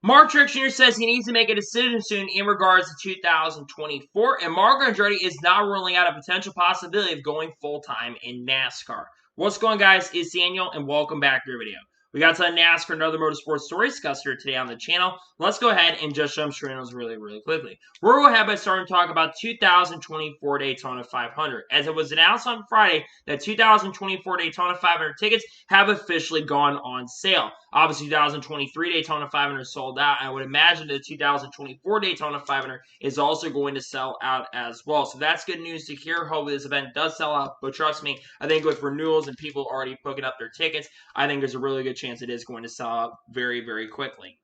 Truex Jr. says he needs to make a decision soon in regards to 2024, and Marco Andretti is not ruling out a potential possibility of going full-time in NASCAR. What's going on, guys? It's Daniel, and welcome back to your video. We got some NASCAR and other motorsports stories discussed here today on the channel. Let's go ahead and just jump straight on those really quickly. We're going to go ahead by starting to talk about 2024 Daytona 500. As it was announced on Friday that 2024 Daytona 500 tickets have officially gone on sale. Obviously, 2023 Daytona 500 sold out. I would imagine the 2024 Daytona 500 is also going to sell out as well. So that's good news to hear. Hopefully this event does sell out. But trust me, I think with renewals and people already booking up their tickets, I think there's a really good chance it is going to sell out very quickly.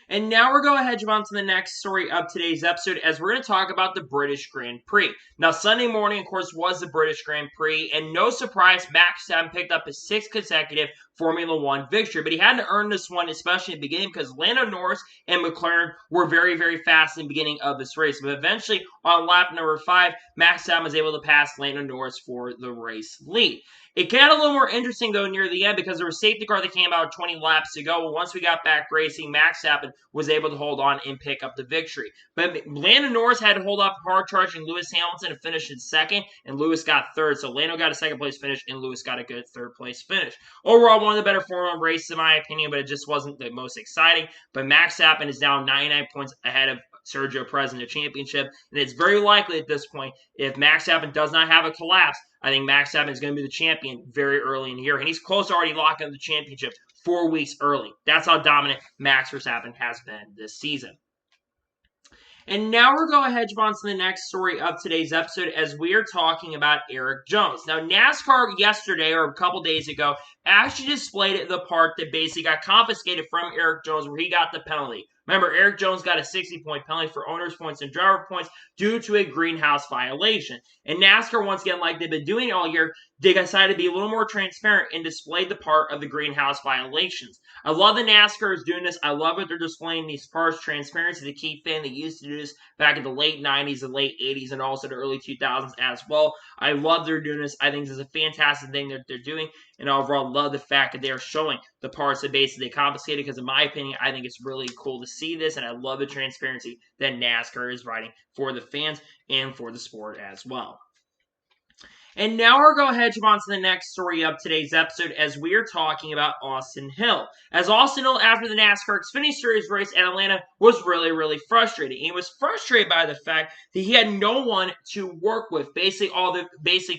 And now we're going ahead and move on to the next story of today's episode as we're going to talk about the British Grand Prix. Now, Sunday morning, of course, was the British Grand Prix, and no surprise, Max Verstappen picked up his 6th consecutive Formula One victory, but he had to earn this one, especially in the beginning, because Lando Norris and McLaren were very fast in the beginning of this race. But eventually, on lap number 5, Max Verstappen was able to pass Lando Norris for the race lead. It got a little more interesting, though, near the end because there was a safety car that came out 20 laps to go. Well, once we got back racing, Max Verstappen was able to hold on and pick up the victory. But Lando Norris had to hold off hard charging Lewis Hamilton to finish in 2nd, and Lewis got 3rd. So Lando got a 2nd place finish, and Lewis got a good 3rd place finish. Overall, one of the better Formula 1 races, in my opinion, but it just wasn't the most exciting. But Max Verstappen is now 99 points ahead of Sergio Perez in the championship, and it's very likely at this point, if Max Verstappen does not have a collapse, I think Max Verstappen is going to be the champion very early in the year, and he's close to already locking the championship 4 weeks early. That's how dominant Max Verstappen has been this season. And now we're going ahead and move on to the next story of today's episode as we are talking about Erik Jones. Now, NASCAR yesterday, or a couple days ago, actually displayed the part that basically got confiscated from Erik Jones where he got the penalty. Remember, Erik Jones got a 60-point penalty for owner's points and driver points due to a greenhouse violation. And NASCAR, once again, like they've been doing all year, they decided to be a little more transparent and displayed the part of the greenhouse violations. I love that NASCAR is doing this. I love that they're displaying these parts. Transparency is a key thing. They used to do this back in the late 90s and late 80s and also the early 2000s as well. I love they're doing this. I think this is a fantastic thing that they're doing. And overall, love the fact that they're showing the parts that basically they confiscated because, in my opinion, I think it's really cool to see this. And I love the transparency that NASCAR is writing for the fans and for the sport as well. And now we're going ahead and move on to the next story of today's episode as we are talking about Austin Hill. As Austin Hill, after the NASCAR Xfinity Series race at Atlanta, was really frustrated. He was frustrated by the fact that he had no one to work with. Basically, all the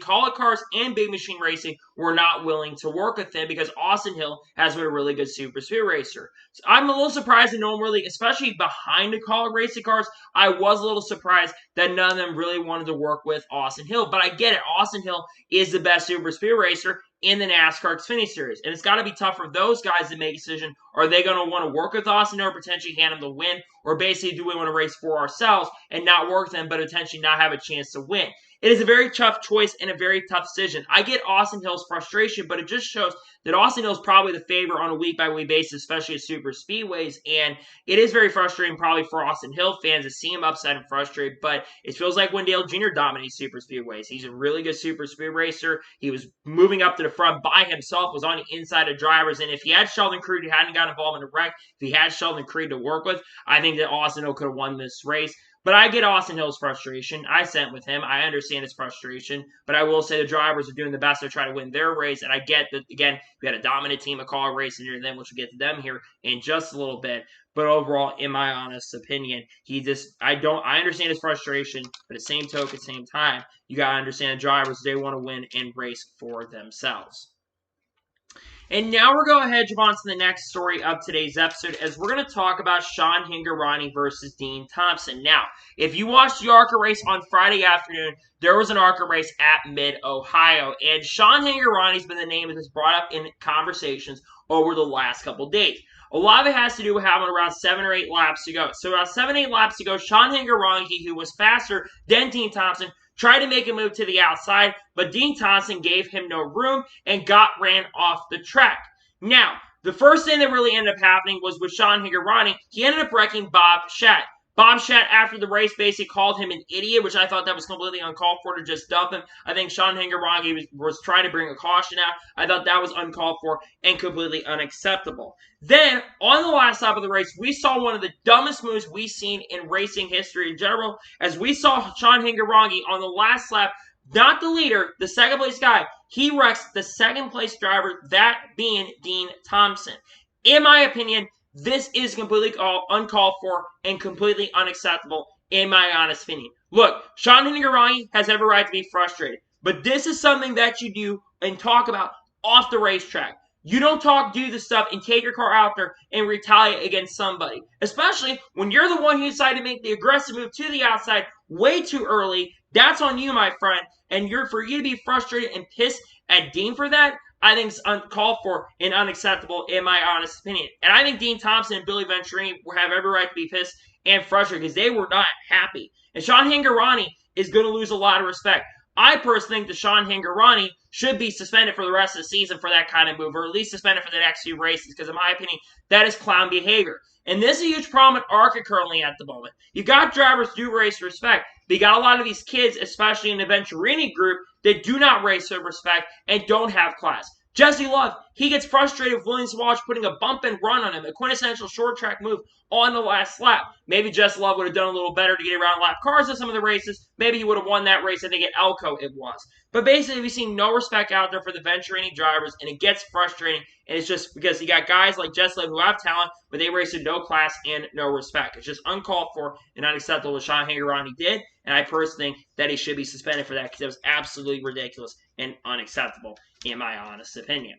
call it cars and big machine racing were not willing to work with him because Austin Hill has been a really good super speed racer. So I'm a little surprised that no one really, especially behind the call it racing cars, I was a little surprised that none of them really wanted to work with Austin Hill. But I get it. Austin Hill is the best super speed racer in the NASCAR Xfinity Series. And it's got to be tough for those guys to make a decision. Are they going to want to work with Austin Hill or potentially hand him the win? Or basically, do we want to race for ourselves and not work with them, but potentially not have a chance to win? It is a very tough choice and a very tough decision. I get Austin Hill's frustration, but it just shows that Austin Hill is probably the favorite on a week-by-week basis, especially at super speedways. And it is very frustrating probably for Austin Hill fans to see him upset and frustrated, but it feels like when Dale Jr. dominates super speedways. He's a really good super speed racer. He was moving up to the front by himself, was on the inside of drivers, and if he had Sheldon Creed, he hadn't got involved in a wreck, if he had Sheldon Creed to work with, I think that Austin Hill could have won this race. But I get Austin Hill's frustration. I sent with him. I understand his frustration. But I will say the drivers are doing the best to try to win their race. And I get that, again, we had a dominant team of car racing near them, which we'll get to them here in just a little bit. But overall, in my honest opinion, I understand his frustration. But at the same token, at the same time, you got to understand the drivers, they want to win and race for themselves. And now we're going ahead and move on to the next story of today's episode as we're going to talk about Sean Hangarani versus Dean Thompson. Now, if you watched the ARCA race on Friday afternoon, there was an ARCA race at Mid-Ohio. And Sean Hangarani has been the name that has brought up in conversations over the last couple days. A lot of it has to do with having around 7 or 8 laps to go. So around 7 or 8 laps to go, Sean Hangarani, who was faster than Dean Thompson, tried to make a move to the outside, but Dean Thompson gave him no room and ran off the track. Now, the first thing that really ended up happening was with Sean Hangarani, he ended up wrecking Bob Schacht. Bob Schatt, after the race, basically called him an idiot, which I thought that was completely uncalled for to just dump him. I think Sean Hangarani was trying to bring a caution out. I thought that was uncalled for and completely unacceptable. Then, on the last lap of the race, we saw one of the dumbest moves we've seen in racing history in general, as we saw Sean Hangarani on the last lap, not the leader, the second place guy, he wrecks the second place driver, that being Dean Thompson. In my opinion, this is completely uncalled for and completely unacceptable, in my honest opinion. Look, Sean Hangarani has every right to be frustrated, but this is something that you do and talk about off the racetrack. You don't do the stuff and take your car out there and retaliate against somebody, especially when you're the one who decided to make the aggressive move to the outside way too early. That's on you, my friend, and for you to be frustrated and pissed at Dean for that, I think it's uncalled for and unacceptable, in my honest opinion. And I think Dean Thompson and Billy Venturini have every right to be pissed and frustrated because they were not happy. And Sean Hangarani is going to lose a lot of respect. I personally think that Sean Hangarani should be suspended for the rest of the season for that kind of move, or at least suspended for the next few races, because in my opinion, that is clown behavior. And this is a huge problem at ARCA currently at the moment. You got drivers who do race respect, but you got a lot of these kids, especially in the Venturini group, that do not race with respect and don't have class. Jesse Love, he gets frustrated with Williams Walsh putting a bump and run on him, a quintessential short track move on the last lap. Maybe Jesse Love would have done a little better to get around lap cars in some of the races. Maybe he would have won that race. I think at Elko it was. But basically, we've seen no respect out there for the Venturini drivers, and it gets frustrating. And it's just because you got guys like Jesse Love who have talent, but they race with no class and no respect. It's just uncalled for and unacceptable what Sean Hangarani did. And I personally think that he should be suspended for that because it was absolutely ridiculous and unacceptable, in my honest opinion.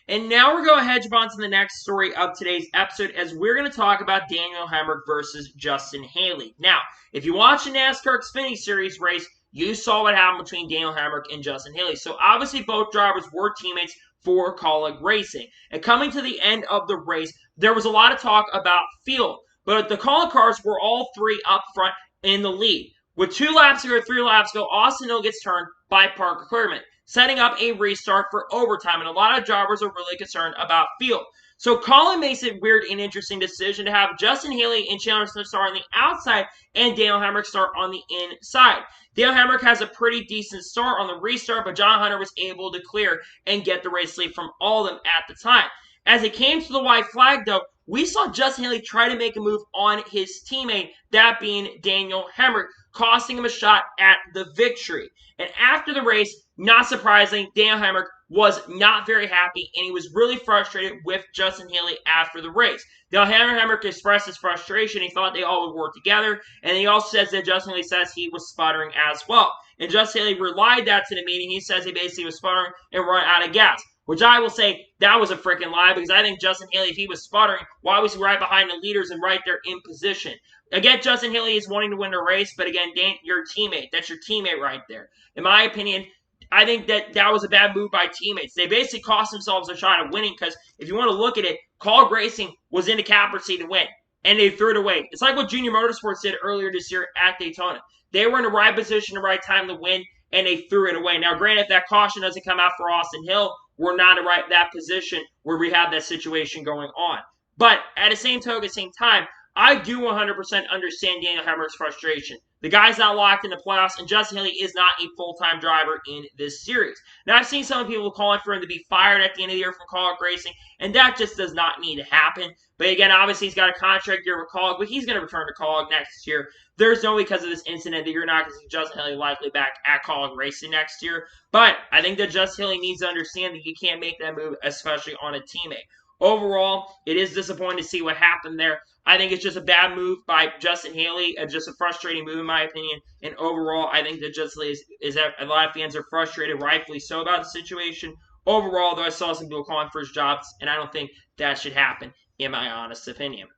And now we're going to hedge on to the next story of today's episode, as we're going to talk about Daniel Hamrick versus Justin Haley. Now, if you watch the NASCAR Xfinity Series race, you saw what happened between Daniel Hamrick and Justin Haley. So obviously both drivers were teammates for Kaulig Racing. And coming to the end of the race, there was a lot of talk about field. But the Kaulig cars were all three up front in the lead. With 2 laps to go, 3 laps to go, Austin Hill gets turned by Parker Clearman, setting up a restart for overtime. And a lot of drivers are really concerned about field. So Colin makes a weird and interesting decision to have Justin Haley and Chandler Smith start on the outside and Daniel Hamrick start on the inside. Daniel Hamrick has a pretty decent start on the restart, but John Hunter was able to clear and get the race lead from all of them at the time. As it came to the white flag, though, we saw Justin Haley try to make a move on his teammate, that being Daniel Hamrick, costing him a shot at the victory. And after the race, not surprisingly, Daniel Hamrick was not very happy, and he was really frustrated with Justin Haley after the race. Daniel Hamrick expressed his frustration. He thought they all would work together, and he also says that Justin Haley says he was sputtering as well. And Justin Haley relied that to the meeting. He says he basically was sputtering and run out of gas, which I will say that was a freaking lie, because I think Justin Haley, if he was sputtering, why was he right behind the leaders and right there in position? Again, Justin Haley is wanting to win the race, but again, Dan, your teammate. That's your teammate right there. In my opinion, I think that was a bad move by teammates. They basically cost themselves a shot at winning, because if you want to look at it, Kaulig Racing was in the capper seat to win, and they threw it away. It's like what Junior Motorsports did earlier this year at Daytona. They were in the right position, the right time to win, and they threw it away. Now, granted, if that caution doesn't come out for Austin Hill, we're not in that position where we have that situation going on. But at the same time, I do 100% understand Daniel Hamrick's frustration. The guy's not locked in the playoffs, and Justin Haley is not a full-time driver in this series. Now, I've seen some people calling for him to be fired at the end of the year from Kaulig Racing, and that just does not need to happen. But again, obviously, he's got a contract year with Kaulig, but he's going to return to Kaulig next year. There's no way, because of this incident, that you're not going to see Justin Haley likely back at Kaulig Racing next year. But I think that Justin Haley needs to understand that you can't make that move, especially on a teammate. Overall, it is disappointing to see what happened there. I think it's just a bad move by Justin Haley, just a frustrating move in my opinion. And overall, I think that Justin Haley is a lot of fans are frustrated, rightfully so, about the situation. Overall, though, I saw some people calling for his jobs, and I don't think that should happen, in my honest opinion.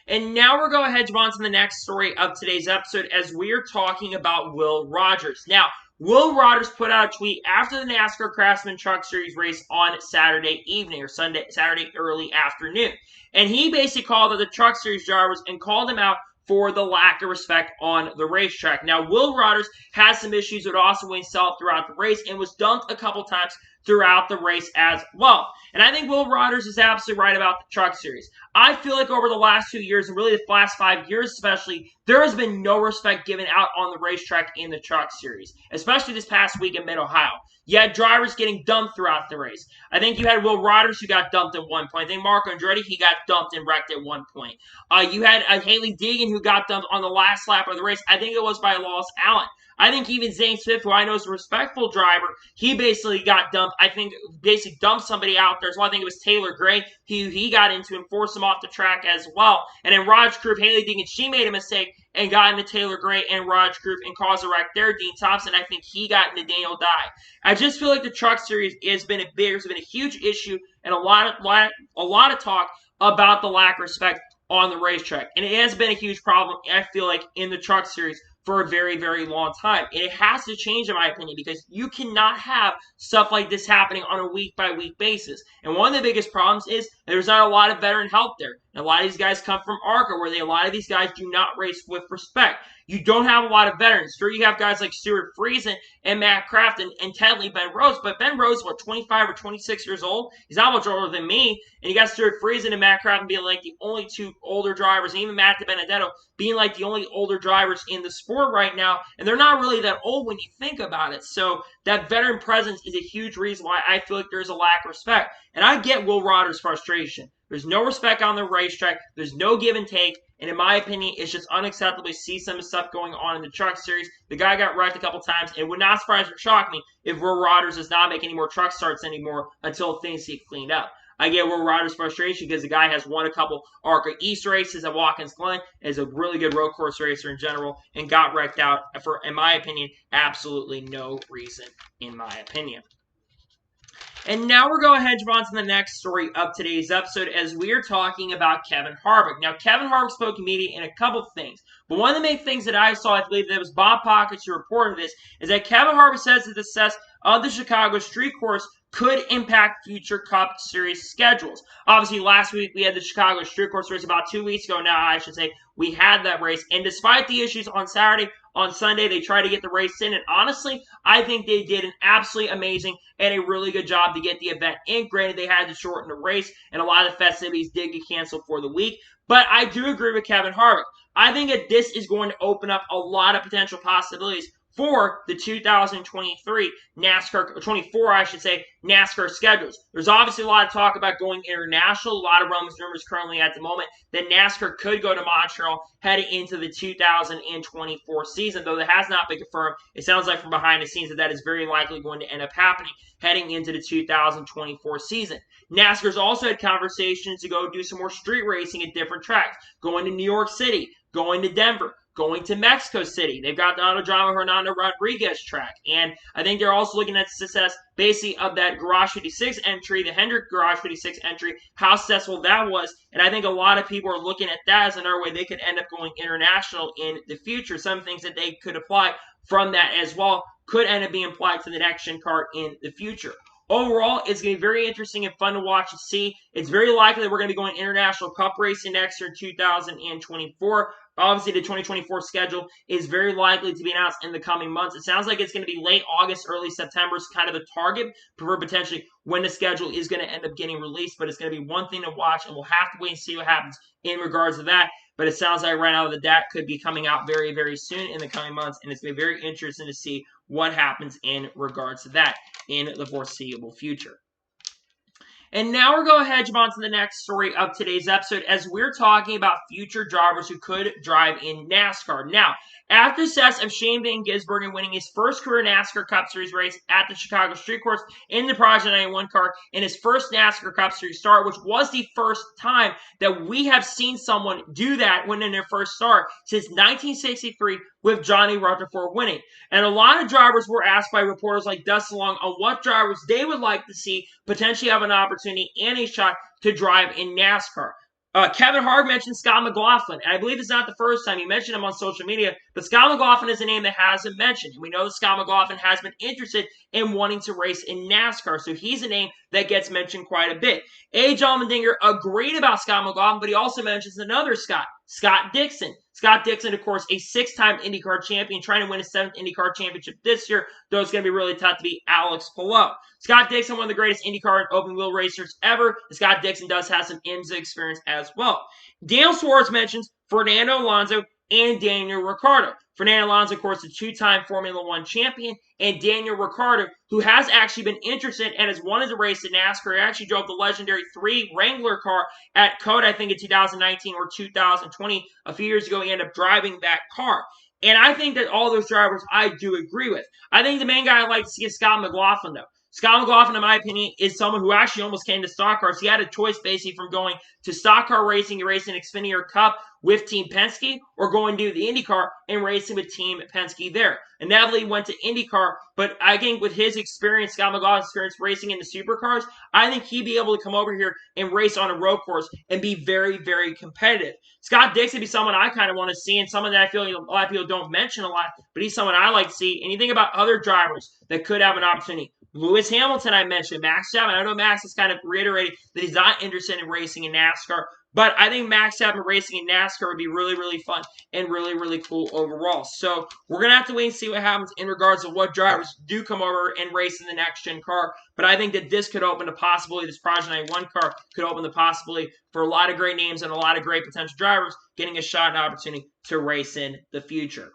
And now we're going to head on to the next story of today's episode, as we are talking about Will Rogers. Now, Will Rogers put out a tweet after the NASCAR Craftsman Truck Series race on Saturday evening, or Saturday early afternoon. And he basically called out the Truck Series drivers and called them out for the lack of respect on the racetrack. Now, Will Rogers has some issues with Austin Wayne Self throughout the race and was dumped a couple times throughout the race as well. And I think Will Rogers is absolutely right about the Truck Series. I feel like over the last 2 years, and really the last 5 years especially, there has been no respect given out on the racetrack in the Truck Series, especially this past week in Mid-Ohio. You had drivers getting dumped throughout the race. I think you had Will Rogers who got dumped at one point. I think Marco Andretti, he got dumped and wrecked at one point. You had Haley Deegan who got dumped on the last lap of the race. I think it was by Lois Allen. I think even Zane Smith, who I know is a respectful driver, he basically got dumped. I think basically dumped somebody out there. So I think it was Taylor Gray. He got into and forced him off the track as well. And then Raj Group, Haley Deegan, she made a mistake and got into Taylor Gray and Raj Group and caused a wreck there. Dean Thompson, I think he got into Daniel Dye. I just feel like the Truck Series has been a huge issue and a lot of talk about the lack of respect on the racetrack. And it has been a huge problem, I feel like, in the Truck Series for a very, very long time. And it has to change, in my opinion, because you cannot have stuff like this happening on a week-by-week basis. And one of the biggest problems is there's not a lot of veteran help there. And a lot of these guys come from ARCA, where a lot of these guys do not race with respect. You don't have a lot of veterans. Sure, you have guys like Stuart Friesen and Matt Kraft and Tedley Ben Rose, but Ben Rose, 25 or 26 years old? He's not much older than me. And you got Stuart Friesen and Matt Kraft being like the only two older drivers, and even Matt DiBenedetto being like the only older drivers in the sport right now. And they're not really that old when you think about it. So that veteran presence is a huge reason why I feel like there's a lack of respect. And I get Will Rogers' frustration. There's no respect on the racetrack. There's no give and take. And in my opinion, it's just unacceptable to see some of the stuff going on in the Truck Series. The guy got wrecked a couple times. It would not surprise or shock me if Will Rogers does not make any more truck starts anymore until things get cleaned up. I get Will Rogers' frustration because the guy has won a couple ARCA East races at Watkins Glen, is a really good road course racer in general, and got wrecked out for, in my opinion, absolutely no reason, in my opinion. And now we're going to hedge on to the next story of today's episode as we are talking about Kevin Harvick. Now, Kevin Harvick spoke to media in a couple of things, but one of the main things that I saw, I believe that was Bob Pockets who reported this, is that Kevin Harvick says that the success of the Chicago street course could impact future Cup Series schedules. Obviously, last week we had the Chicago street course race. About 2 weeks ago now, I should say, we had that race. And despite the issues on Saturday, on Sunday, they tried to get the race in. And honestly, I think they did an absolutely amazing and a really good job to get the event in. Granted, they had to shorten the race, and a lot of the festivities did get canceled for the week. But I do agree with Kevin Harvick. I think that this is going to open up a lot of potential possibilities for the 2023 NASCAR, 24, I should say, NASCAR schedules. There's obviously a lot of talk about going international. A lot of rumors currently at the moment that NASCAR could go to Montreal heading into the 2024 season, though that has not been confirmed. It sounds like from behind the scenes that is very likely going to end up happening heading into the 2024 season. NASCAR's also had conversations to go do some more street racing at different tracks, going to New York City, going to Denver, going to Mexico City. They've got the Autodromo Hernando Rodriguez track. And I think they're also looking at the success basically of that Garage 56 entry, the Hendrick Garage 56 entry, how successful that was. And I think a lot of people are looking at that as another way they could end up going international in the future. Some things that they could apply from that as well could end up being applied to the next gen car in the future. Overall, it's going to be very interesting and fun to watch and see. It's very likely that we're going to be going international cup racing next year in 2024. Obviously, the 2024 schedule is very likely to be announced in the coming months. It sounds like it's going to be late August, early September is kind of the target for potentially when the schedule is going to end up getting released. But it's going to be one thing to watch, and we'll have to wait and see what happens in regards to that. But it sounds like right now that could be coming out very, very soon in the coming months, and it's going to be very interesting to see what happens in regards to that in the foreseeable future. And now we're going to hedge on to the next story of today's episode as we're talking about future drivers who could drive in NASCAR. Now, after the success of Shane Van Gisbergen winning his first career NASCAR Cup Series race at the Chicago Street Course in the Project 91 car in his first NASCAR Cup Series start, which was the first time that we have seen someone do that when in their first start since 1963 with Johnny Rutherford winning. And a lot of drivers were asked by reporters like Dustin Long on what drivers they would like to see potentially have an opportunity and a shot to drive in NASCAR. Kevin Harvick mentioned Scott McLaughlin, and I believe it's not the first time he mentioned him on social media, but Scott McLaughlin is a name that has been mentioned. And we know that Scott McLaughlin has been interested in wanting to race in NASCAR, so he's a name that gets mentioned quite a bit. A. John Mendinger agreed about Scott McLaughlin, but he also mentions another Scott Dixon. Scott Dixon, of course, a 6-time IndyCar champion, trying to win a 7th IndyCar championship this year, though it's going to be really tough to beat Alex Palou. Scott Dixon, one of the greatest IndyCar and open-wheel racers ever. Scott Dixon does have some IMSA experience as well. Daniel Suarez mentions Fernando Alonso and Daniel Ricciardo. Fernando Alonso, of course, a 2-time Formula One champion, and Daniel Ricciardo, who has actually been interested and has wanted to race in NASCAR. He actually drove the legendary 3 Wrangler car at COTA, I think in 2019 or 2020. A few years ago, he ended up driving that car. And I think that all those drivers I do agree with. I think the main guy I'd like to see is Scott McLaughlin, though. Scott McLaughlin, in my opinion, is someone who actually almost came to stock cars. He had a choice basically from going to stock car racing and racing Xfinity Cup with Team Penske, or going to the IndyCar and racing with Team Penske there. Inevitably went to IndyCar, but I think with his experience, Scott McLaughlin's experience racing in the supercars, I think he'd be able to come over here and race on a road course and be very, very competitive. Scott Dixon would be someone I kind of want to see, and someone that I feel a lot of people don't mention a lot, but he's someone I like to see. And you think about other drivers that could have an opportunity. Lewis Hamilton, I mentioned. Max Chapman. I know Max has kind of reiterated that he's not interested in racing in NASCAR, but I think Max Chapman racing in NASCAR would be really, really fun and really, really cool overall. So we're going to have to wait and see what happens in regards to what drivers do come over and race in the next-gen car. But I think that this could open the possibility, this Project 91 car could open the possibility for a lot of great names and a lot of great potential drivers getting a shot and opportunity to race in the future.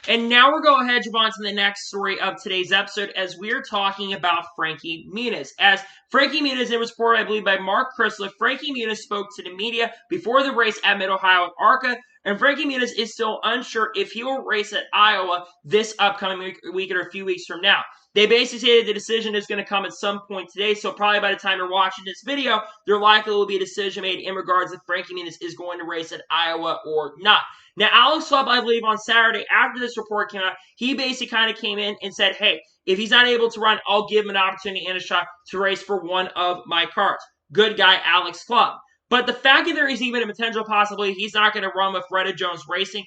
And now we're going ahead, jump on to the next story of today's episode, as we're talking about Frankie Minas. As Frankie Minas, it was reported, I believe, by Mark Chrysler, Frankie Minas spoke to the media before the race at Mid-Ohio at ARCA, and Frankie Minas is still unsure if he will race at Iowa this upcoming week or a few weeks from now. They basically say that the decision is going to come at some point today, so probably by the time you're watching this video, there likely will be a decision made in regards if Frankie Minas is going to race at Iowa or not. Now, Alex Schwab, I believe, on Saturday, after this report came out, he basically kind of came in and said, hey, if he's not able to run, I'll give him an opportunity and a shot to race for one of my cars. Good guy, Alex Schwab. But the fact that there is even a potential possibility he's not going to run with Retta Jones Racing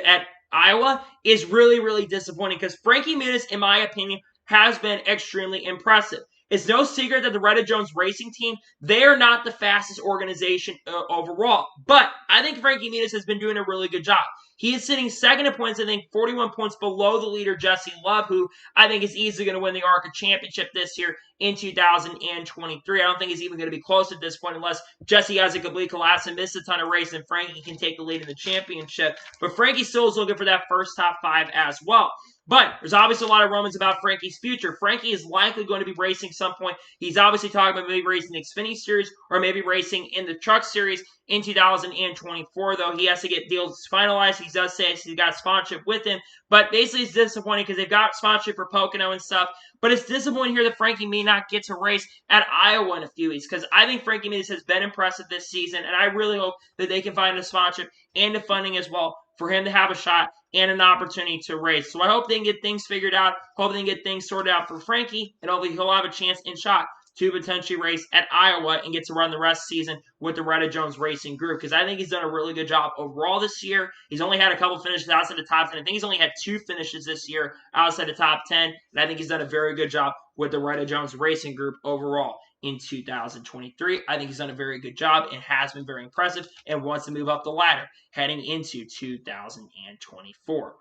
at Iowa is really, really disappointing, because Frankie Minas, in my opinion, has been extremely impressive. It's no secret that the Retta Jones Racing team, they are not the fastest organization overall. But I think Frankie Minas has been doing a really good job. He is sitting second in points, I think 41 points below the leader, Jesse Love, who I think is easily going to win the ARCA championship this year in 2023. I don't think he's even going to be close at this point unless Jesse has a complete collapse and misses a ton of races and Frankie can take the lead in the championship. But Frankie still is looking for that first top 5 as well. But there's obviously a lot of rumors about Frankie's future. Frankie is likely going to be racing some point. He's obviously talking about maybe racing the Xfinity Series or maybe racing in the Truck Series in 2024, though. He has to get deals finalized. He does say he's got sponsorship with him. But basically, it's disappointing because they've got sponsorship for Pocono and stuff. But it's disappointing here that Frankie may not get to race at Iowa in a few weeks, because I think Frankie Minas has been impressive this season, and I really hope that they can find a sponsorship and the funding as well for him to have a shot and an opportunity to race. So I hope they can get things figured out, hope they can get things sorted out for Frankie, and hopefully he'll have a chance and shot to potentially race at Iowa and get to run the rest of the season with the Retta Jones Racing Group, because I think he's done a really good job overall this year. He's only had a couple finishes outside the top 10. I think he's only had 2 finishes this year outside the top 10, and I think he's done a very good job with the Retta Jones Racing Group overall in 2023. I think he's done a very good job and has been very impressive and wants to move up the ladder heading into 2024.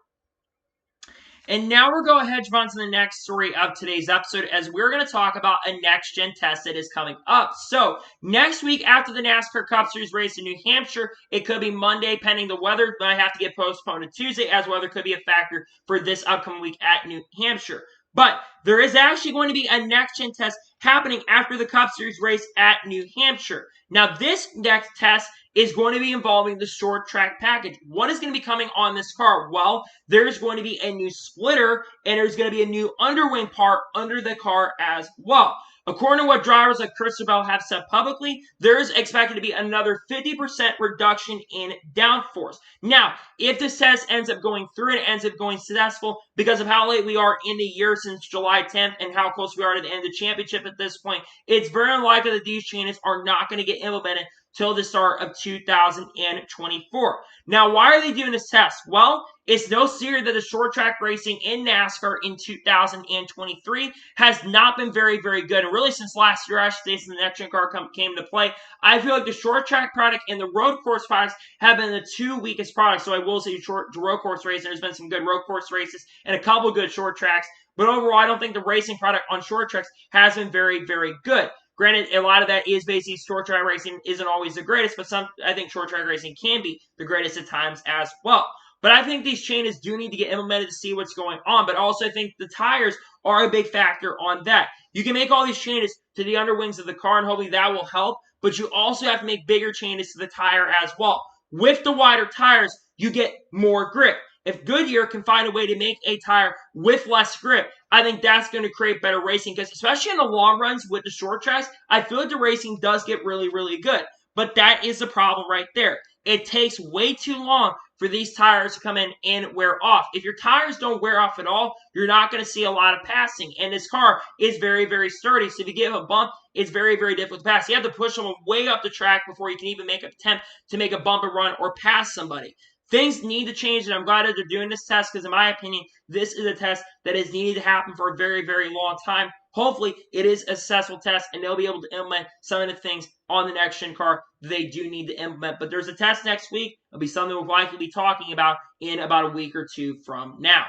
And now we're going ahead, on to the next story of today's episode, as we're going to talk about a next-gen test that is coming up. So, next week after the NASCAR Cup Series race in New Hampshire, it could be Monday, pending the weather. It might have to get postponed to Tuesday, as weather could be a factor for this upcoming week at New Hampshire. But there is actually going to be a next-gen test happening after the Cup Series race at New Hampshire. Now, this next test is going to be involving the short track package. What is going to be coming on this car? Well, there's going to be a new splitter, and there's going to be a new underwing part under the car as well. According to what drivers like Chris Bell have said publicly, there is expected to be another 50% reduction in downforce. Now, if this test ends up going through and it ends up going successful, because of how late we are in the year since July 10th and how close we are to the end of the championship at this point, it's very unlikely that these changes are not going to get implemented till the start of 2024. Now, why are they doing this test? Well, it's no secret that the short track racing in NASCAR in 2023 has not been very, very good. And really, since last year, I should say, since the next gen car came into play, I feel like the short track product and the road course products have been the two weakest products. So I will say road course racing, there's been some good road course races and a couple good short tracks. But overall, I don't think the racing product on short tracks has been very, very good. Granted, a lot of that is basically short track racing isn't always the greatest, but I think short track racing can be the greatest at times as well. But I think these changes do need to get implemented to see what's going on. But also, I think the tires are a big factor on that. You can make all these changes to the underwings of the car, and hopefully that will help. But you also have to make bigger changes to the tire as well. With the wider tires, you get more grip. If Goodyear can find a way to make a tire with less grip, I think that's going to create better racing. Because especially in the long runs with the short tracks, I feel like the racing does get really, really good. But that is the problem right there. It takes way too long for these tires to come in and wear off. If your tires don't wear off at all, you're not going to see a lot of passing. And this car is very, very sturdy. So if you give a bump, it's very, very difficult to pass. You have to push them way up the track before you can even make an attempt to make a bump and run or pass somebody. Things need to change, and I'm glad that they're doing this test because, in my opinion, this is a test that is needed to happen for a very, very long time. Hopefully, it is a successful test, and they'll be able to implement some of the things on the next-gen car they do need to implement. But there's a test next week. It'll be something we'll likely be talking about in about a week or two from now.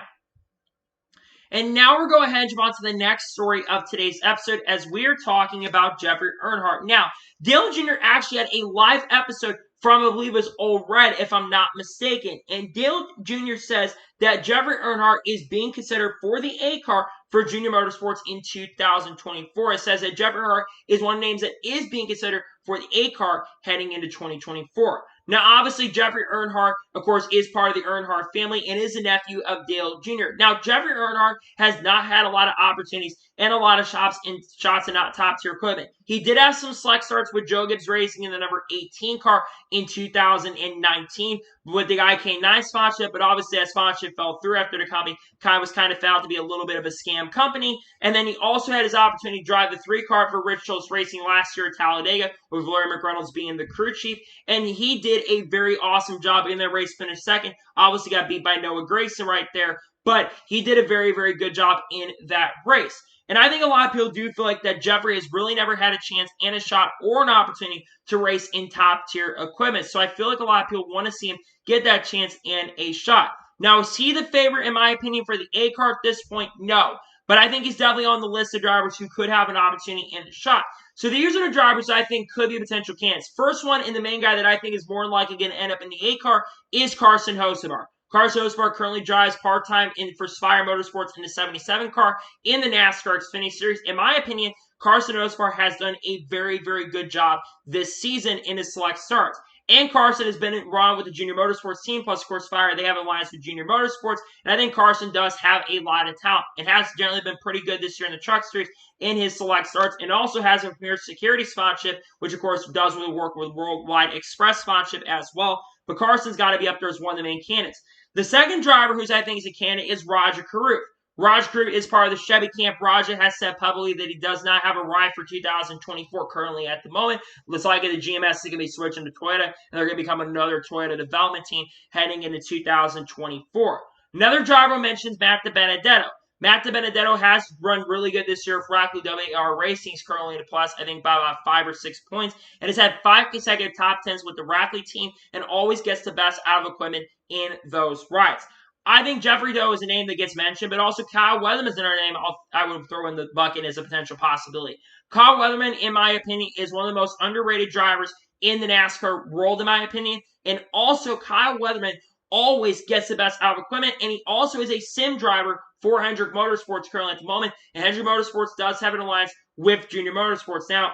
And now we're going ahead and jump on to the next story of today's episode as we're talking about Jeffrey Earnhardt. Now, Dale Jr. actually had a live episode from, I believe it was Old Red, if I'm not mistaken. And Dale Jr. says that Jeffrey Earnhardt is being considered for the A car for Junior Motorsports in 2024. It says that Jeffrey Earnhardt is one of the names that is being considered for the A car heading into 2024. Now, obviously, Jeffrey Earnhardt, of course, is part of the Earnhardt family and is a nephew of Dale Jr. Now, Jeffrey Earnhardt has not had a lot of opportunities and a lot of shots and not top-tier equipment. He did have some select starts with Joe Gibbs Racing in the number 18 car in 2019 with the guy K9 sponsorship, but obviously that sponsorship fell through after the company was kind of found to be a little bit of a scam company. And then he also had his opportunity to drive the 3 car for Rich Schultz Racing last year at Talladega, with Larry McReynolds being the crew chief. And he did a very awesome job in that race, finished second. Obviously got beat by Noah Gragson right there, but he did a very, very good job in that race. And I think a lot of people do feel like that Jeffrey has really never had a chance and a shot or an opportunity to race in top-tier equipment. So I feel like a lot of people want to see him get that chance and a shot. Now, is he the favorite, in my opinion, for the A car at this point? No. But I think he's definitely on the list of drivers who could have an opportunity and a shot. So these are the drivers I think could be potential candidates. First one, and the main guy that I think is more than likely going to end up in the A car, is Carson Hocevar. Carson Hocevar currently drives part-time for Spire Motorsports in the 77 car in the NASCAR Xfinity Series. In my opinion, Carson Hocevar has done a very, very good job this season in his select starts. And Carson has been around with the Junior Motorsports team, plus, of course, Spire, they have an alliance with Junior Motorsports. And I think Carson does have a lot of talent and has generally been pretty good this year in the Truck Series in his select starts, and also has a Premier Security sponsorship, which, of course, does really work with Worldwide Express sponsorship as well. But Carson's got to be up there as one of the main candidates. The second driver who I think is a candidate is Roger Caruth. Roger Caruth is part of the Chevy camp. Roger has said publicly that he does not have a ride for 2024 currently at the moment. Looks like the GMS is going to be switching to Toyota, and they're going to become another Toyota development team heading into 2024. Another driver mentions Matt DiBenedetto. Matt DiBenedetto has run really good this year for Rackley WAR Racing. He's currently in the plus, I think, by about 5 or 6 points, and has had 5 consecutive top 10s with the Rackley team and always gets the best out of equipment in those rides. I think Jeffrey Doe is a name that gets mentioned, but also Kyle Weatherman is another name I would throw in the bucket as a potential possibility. Kyle Weatherman, in my opinion, is one of the most underrated drivers in the NASCAR world, in my opinion. And also, Kyle Weatherman always gets the best out of equipment, and he also is a sim driver for Hendrick Motorsports currently at the moment. And Hendrick Motorsports does have an alliance with Junior Motorsports. Now,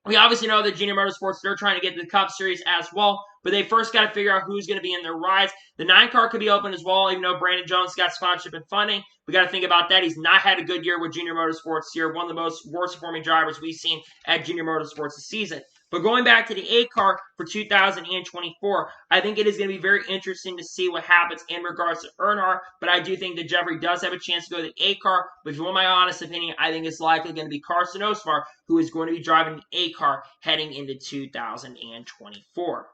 we obviously know that Junior Motorsports, they're trying to get to the Cup Series as well, but they first got to figure out who's going to be in their rides. The 9 car could be open as well, even though Brandon Jones got sponsorship and funding. We got to think about that. He's not had a good year with Junior Motorsports here. One of the most worst performing drivers we've seen at Junior Motorsports this season. But going back to the 8 car for 2024, I think it is going to be very interesting to see what happens in regards to Earnhardt. But I do think that Jeffrey does have a chance to go to the 8 car. But if you want my honest opinion, I think it's likely going to be Carson Osvar, who is going to be driving the 8 car heading into 2024.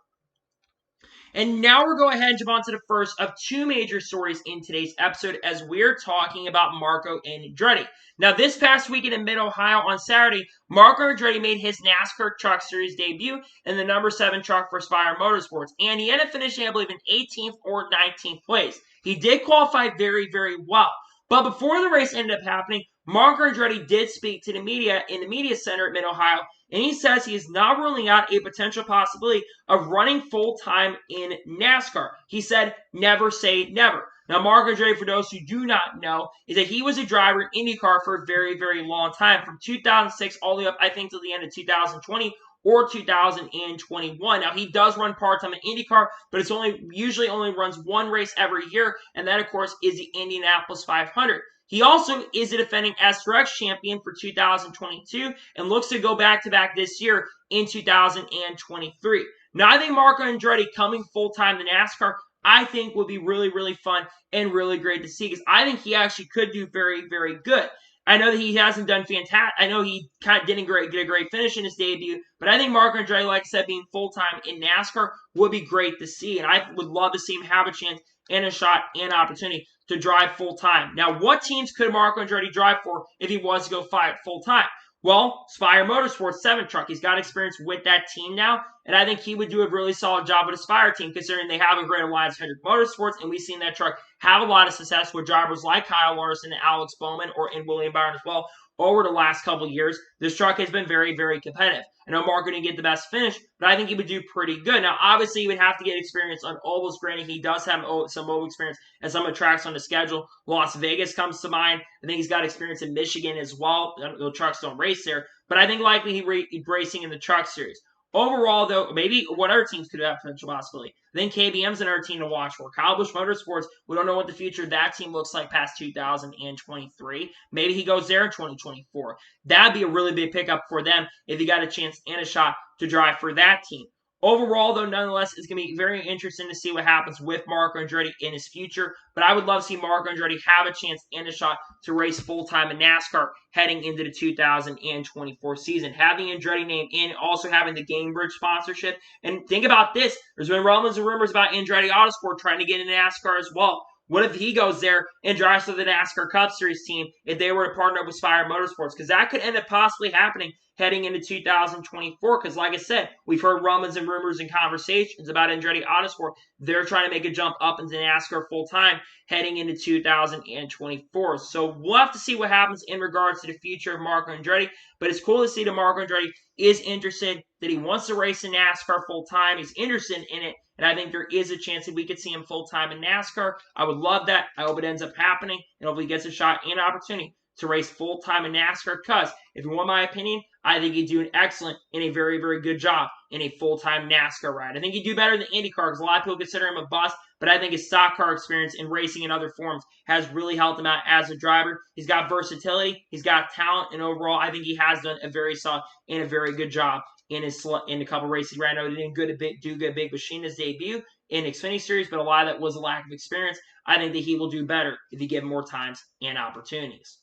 And now we're going ahead and jump on to the first of two major stories in today's episode as we're talking about Marco Andretti. Now, this past weekend in Mid-Ohio on Saturday, Marco Andretti made his NASCAR Truck Series debut in the number 7 truck for Spire Motorsports, and he ended up finishing, I believe, in 18th or 19th place. He did qualify very, very well. But before the race ended up happening, Marco Andretti did speak to the media in the media center at Mid-Ohio, and he says he is not ruling out a potential possibility of running full-time in NASCAR. He said, never say never. Now, Marco Andretti, for those who do not know, is that he was a driver in IndyCar for a very, very long time, from 2006 all the way up, I think, to the end of 2020 or 2021. Now, he does run part-time in IndyCar, but it's usually only runs one race every year, and that, of course, is the Indianapolis 500. He also is a defending Truex champion for 2022 and looks to go back-to-back this year in 2023. Now, I think Marco Andretti coming full-time to NASCAR, I think would be really, really fun and really great to see because I think he actually could do very, very good. I know that he hasn't done fantastic. I know he kind of didn't get a great finish in his debut, but I think Marco Andretti, like I said, being full-time in NASCAR would be great to see, and I would love to see him have a chance and a shot and opportunity to drive full-time. Now, what teams could Marco Andretti drive for if he was to go full-time? Well, Spire Motorsports 7 truck. He's got experience with that team now, and I think he would do a really solid job with a Spire team, considering they have a great alliance with Hendrick Motorsports, and we've seen that truck have a lot of success with drivers like Kyle Larson and Alex Bowman, and William Byron as well, over the last couple of years. This truck has been very, very competitive. I know Marco didn't get the best finish, but I think he would do pretty good. Now, obviously, he would have to get experience on ovals. Granted, he does have some oval experience at some of the tracks on the schedule. Las Vegas comes to mind. I think he's got experience in Michigan as well. The trucks don't race there, but I think likely he's racing in the Truck Series. Overall, though, maybe what other teams could have potential possibility. I think KBM's another team to watch for. Kyle Busch Motorsports, we don't know what the future of that team looks like past 2023. Maybe he goes there in 2024. That'd be a really big pickup for them if he got a chance and a shot to drive for that team. Overall, though, nonetheless, it's going to be very interesting to see what happens with Marco Andretti in his future. But I would love to see Marco Andretti have a chance and a shot to race full-time in NASCAR heading into the 2024 season. Having Andretti name in, also having the Gamebridge sponsorship. And think about this. There's been rumors and rumors about Andretti Autosport trying to get into NASCAR as well. What if he goes there and drives for the NASCAR Cup Series team if they were to partner up with Spire Motorsports? Because that could end up possibly happening heading into 2024. Because like I said, we've heard rumors and rumors and conversations about Andretti Autosport. They're trying to make a jump up into NASCAR full-time heading into 2024. So we'll have to see what happens in regards to the future of Marco Andretti. But it's cool to see that Marco Andretti is interested, that he wants to race in NASCAR full-time. He's interested in it. And I think there is a chance that we could see him full-time in NASCAR. I would love that. I hope it ends up happening. And hopefully he gets a shot and opportunity to race full-time in NASCAR. Because if you want my opinion, I think he'd do an excellent and a very, very good job in a full-time NASCAR ride. I think he'd do better than IndyCar because a lot of people consider him a bust. But I think his stock car experience in racing in other forms has really helped him out as a driver. He's got versatility. He's got talent. And overall, I think he has done a very solid and a very good job in a couple races. Right now, he didn't do good Big Machina's debut in Xfinity Series, but a lot of that was a lack of experience. I think that he will do better if you give him more times and opportunities.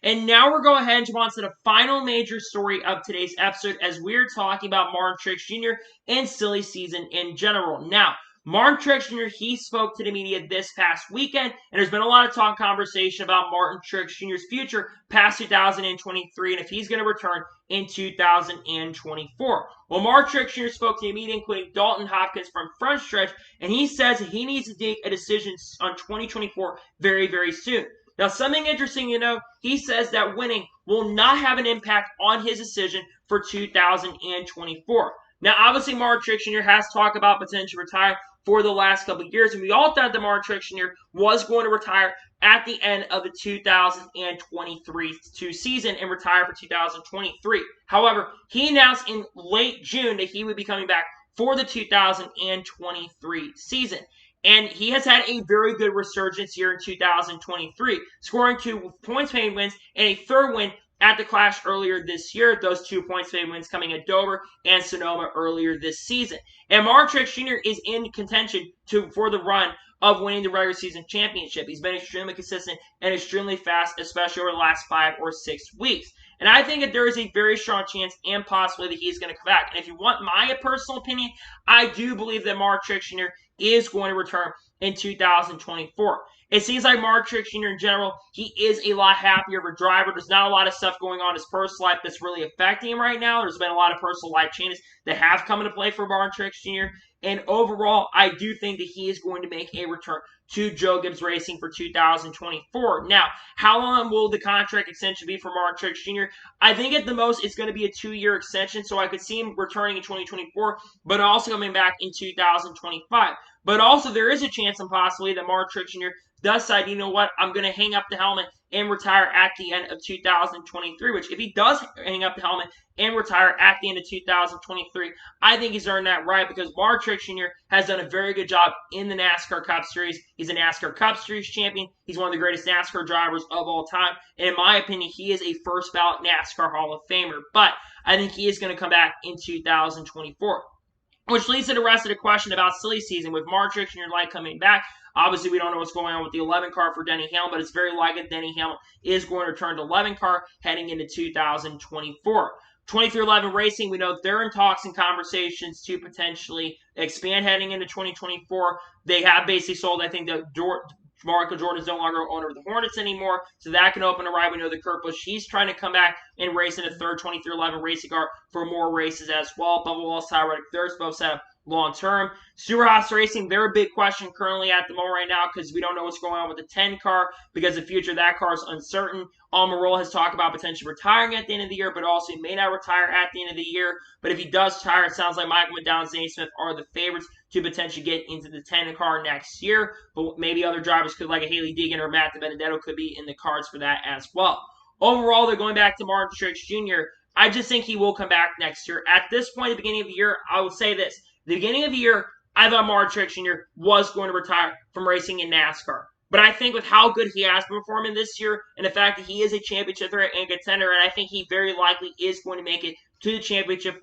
And now we're going ahead and jump on to the final major story of today's episode as we're talking about Martin Truex Jr. and silly season in general. Now, Martin Truex Jr., he spoke to the media this past weekend, and there's been a lot of talk conversation about Martin Truex Jr.'s future past 2023 and if he's going to return in 2024. Well, Martin Truex Jr. spoke to the media, including Dalton Hopkins from Front Stretch, and he says he needs to make a decision on 2024 very, very soon. Now, something interesting, he says that winning will not have an impact on his decision for 2024. Now, obviously, Martin Truex Jr. has talked about potentially retire for the last couple of years, and we all thought that Martin Truex Jr. was going to retire at the end of the 2023 season and retire for 2023. However, he announced in late June that he would be coming back for the 2023 season. And he has had a very good resurgence here in 2023, scoring 2 points-paid wins and a third win at the Clash earlier this year. Those 2 points made wins coming at Dover and Sonoma earlier this season. And Truex Jr. is in contention for the run of winning the regular season championship. He's been extremely consistent and extremely fast, especially over the last 5 or 6 weeks. And I think that there is a very strong chance and possibility that he's going to come back. And if you want my personal opinion, I do believe that Truex Jr. is going to return in 2024. It seems like Truex Jr. in general, he is a lot happier of a driver. There's not a lot of stuff going on in his personal life that's really affecting him right now. There's been a lot of personal life changes that have come into play for Truex Jr. And overall, I do think that he is going to make a return to Joe Gibbs Racing for 2024. Now, how long will the contract extension be for Truex Jr.? I think at the most it's going to be a 2-year extension, so I could see him returning in 2024, but also coming back in 2025. But also there is a chance and possibility that Truex Jr. does decide, you know what, I'm going to hang up the helmet and retire at the end of 2023, which if he does hang up the helmet and retire at the end of 2023, I think he's earned that right because Truex Jr. has done a very good job in the NASCAR Cup Series. He's a NASCAR Cup Series champion. He's one of the greatest NASCAR drivers of all time. And in my opinion, he is a first ballot NASCAR Hall of Famer. But I think he is going to come back in 2024. Which leads to the rest of the question about silly season with Truex Jr. coming back. Obviously, we don't know what's going on with the 11 car for Denny Hamlin, but it's very likely Denny Hamlin is going to return to 11 car heading into 2024. 2311 Racing, we know they're in talks and conversations to potentially expand heading into 2024. They have basically sold, I think, Michael Jordan's no longer owner of the Hornets anymore, so that can open a ride. We know that Kurt Busch, he's trying to come back and race in a third 2311 racing car for more races as well. Bubba Wallace, Ty Reddick, they're both set up long term. Superhouse Racing, they're a big question currently at the moment right now because we don't know what's going on with the 10 car because the future of that car is uncertain. Almirola has talked about potentially retiring at the end of the year, but also he may not retire at the end of the year. But if he does retire, it sounds like Michael McDowell and Zane Smith are the favorites to potentially get into the 10 car next year. But maybe other drivers could, like a Haley Deegan or Matt DiBenedetto, could be in the cards for that as well. Overall, they're going back to Truex Jr. I just think he will come back next year. At this point, at the beginning of the year, I would say this. The beginning of the year, I thought Truex Jr. was going to retire from racing in NASCAR. But I think with how good he has been performing this year and the fact that he is a championship threat and contender, and I think he very likely is going to make it to the championship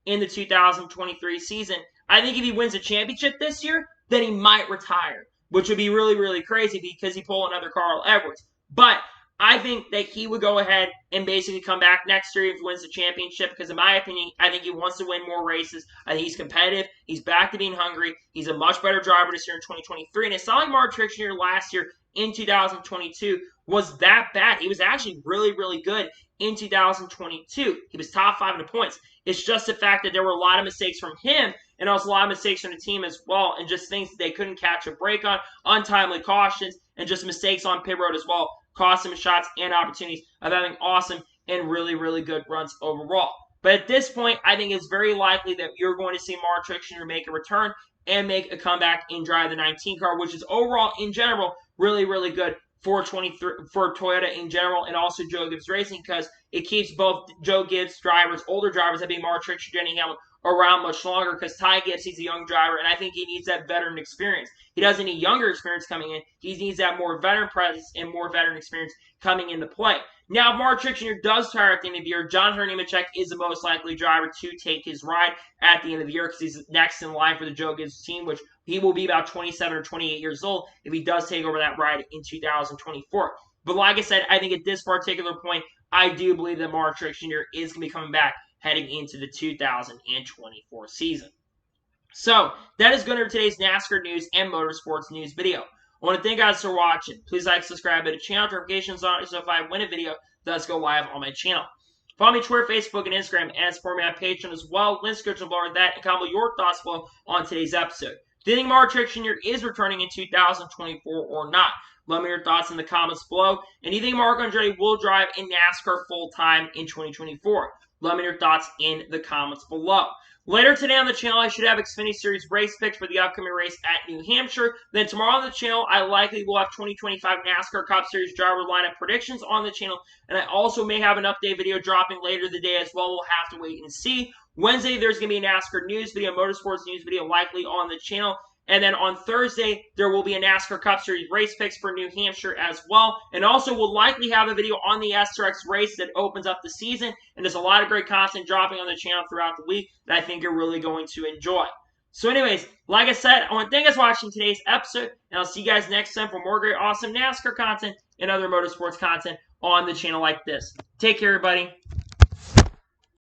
in the 2023 season, I think if he wins a championship this year, then he might retire, which would be really, really crazy because he pulled another Carl Edwards. But I think that he would go ahead and basically come back next year if he wins the championship because, in my opinion, I think he wants to win more races. I think he's competitive. He's back to being hungry. He's a much better driver this year in 2023. And it's not like Truex Jr. last year in 2022 was that bad. He was actually really, really good in 2022. He was top 5 in the points. It's just the fact that there were a lot of mistakes from him and also a lot of mistakes from the team as well and just things that they couldn't catch a break on, untimely cautions, and just mistakes on pit road as well. Cost him shots and opportunities of having awesome and really, really good runs overall. But at this point, I think it's very likely that you're going to see Truex Jr. make a return and make a comeback and drive the 19 car, which is overall, in general, really, really good for Toyota in general and also Joe Gibbs Racing because it keeps both Joe Gibbs drivers, older drivers, that being Truex Jr. Denny Hamlin, around much longer because Ty Gibbs, he's a young driver, and I think he needs that veteran experience. He doesn't need younger experience coming in. He needs that more veteran presence and more veteran experience coming into play. Now, if Truex Jr. does retire at the end of the year, Jonathan Nemechek is the most likely driver to take his ride at the end of the year because he's next in line for the Joe Gibbs team, which he will be about 27 or 28 years old if he does take over that ride in 2024. But like I said, I think at this particular point, I do believe that Truex Jr. is going to be coming back heading into the 2024 season. So, that is going to be today's NASCAR news and motorsports news video. I want to thank you guys for watching. Please like, subscribe to the channel, notifications on so if I win a video, does go live on my channel. Follow me on Twitter, Facebook, and Instagram, and support me on Patreon as well. Link description below that, and comment your thoughts below on today's episode. Do you think Truex Jr. is returning in 2024 or not? Let me know your thoughts in the comments below. And do you think Marco Andretti will drive in NASCAR full-time in 2024? Let me know your thoughts in the comments below. Later today on the channel, I should have Xfinity Series race picks for the upcoming race at New Hampshire. Then tomorrow on the channel, I likely will have 2025 NASCAR Cup Series driver lineup predictions on the channel. And I also may have an update video dropping later today as well. We'll have to wait and see. Wednesday, there's going to be a NASCAR news video, motorsports news video likely on the channel. And then on Thursday, there will be a NASCAR Cup Series race picks for New Hampshire as well. And also, we'll likely have a video on the SRX race that opens up the season. And there's a lot of great content dropping on the channel throughout the week that I think you're really going to enjoy. So anyways, like I said, I want to thank you guys for watching today's episode. And I'll see you guys next time for more great, awesome NASCAR content and other motorsports content on the channel like this. Take care, everybody.